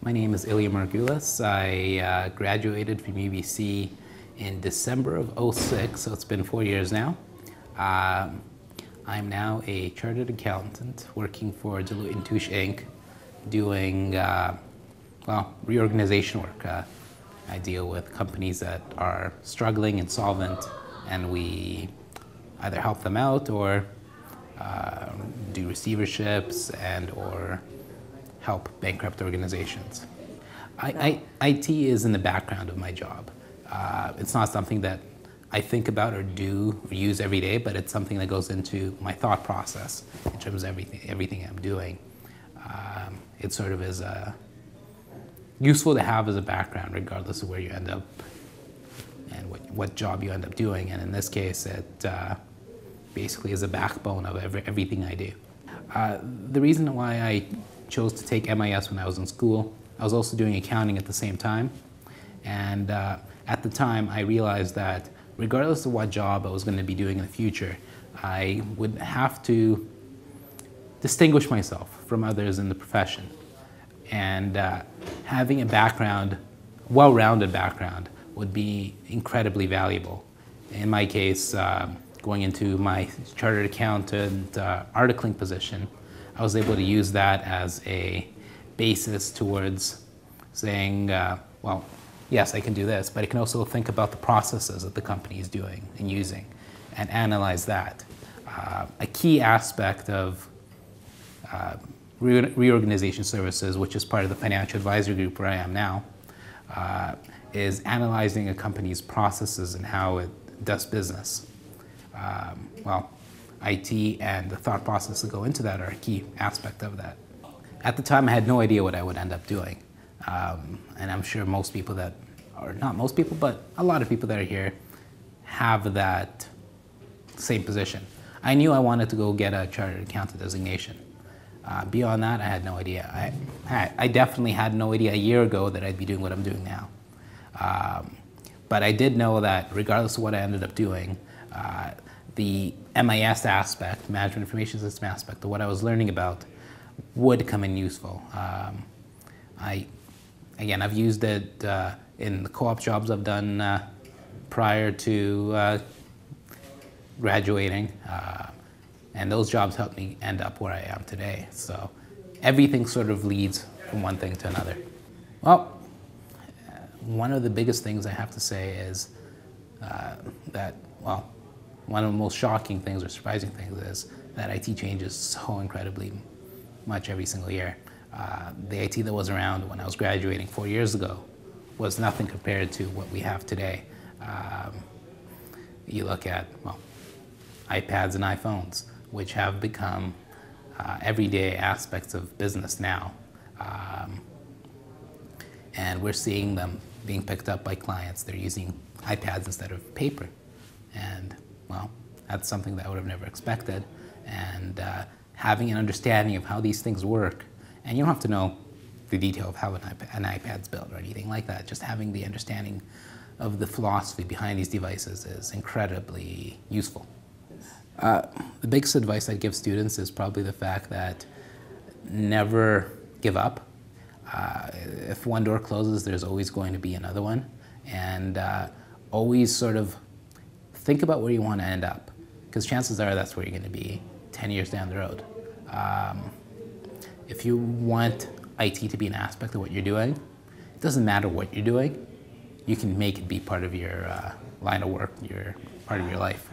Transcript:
My name is Ilya Margulis. I graduated from UBC in December of '06, so it's been 4 years now. I'm now a chartered accountant working for Deloitte & Touche Inc., doing reorganization work. I deal with companies that are struggling, insolvent, and we either help them out or do receiverships and or help bankrupt organizations. IT is in the background of my job. It's not something that I think about or do or use every day, but it's something that goes into my thought process in terms of everything I'm doing. It sort of is useful to have as a background regardless of where you end up and what job you end up doing. And in this case, it basically is a backbone of everything I do. The reason why I chose to take MIS when I was in school, I was also doing accounting at the same time. And at the time, I realized that regardless of what job I was going to be doing in the future, I would have to distinguish myself from others in the profession. And having a background, well-rounded background, would be incredibly valuable. In my case, going into my chartered accountant articling position, I was able to use that as a basis towards saying, well, yes, I can do this, but I can also think about the processes that the company is doing and using and analyze that. A key aspect of reorganization services, which is part of the financial advisory group where I am now, is analyzing a company's processes and how it does business. IT and the thought process that go into that are a key aspect of that. At the time, I had no idea what I would end up doing. And I'm sure most people that, or not most people, but a lot of people that are here have that same position. I knew I wanted to go get a chartered accountant designation. Beyond that, I had no idea. I definitely had no idea a year ago that I'd be doing what I'm doing now. But I did know that regardless of what I ended up doing, the MIS aspect, Management Information System aspect, of what I was learning about would come in useful. Again, I've used it in the co-op jobs I've done prior to graduating, and those jobs helped me end up where I am today. So everything sort of leads from one thing to another. Well, one of the biggest things I have to say is one of the most shocking things or surprising things is that IT changes so incredibly much every single year. The IT that was around when I was graduating 4 years ago was nothing compared to what we have today. You look at, iPads and iPhones, which have become everyday aspects of business now. And we're seeing them being picked up by clients. They're using iPads instead of paper. And that's something that I would have never expected. And having an understanding of how these things work, and you don't have to know the detail of how an iPad's built or anything like that, just having the understanding of the philosophy behind these devices is incredibly useful. The biggest advice I'd give students is probably the fact that never give up. If one door closes, there's always going to be another one. And always sort of think about where you want to end up, because chances are that's where you're going to be 10 years down the road. If you want IT to be an aspect of what you're doing, it doesn't matter what you're doing, you can make it be part of your line of work, part of your life.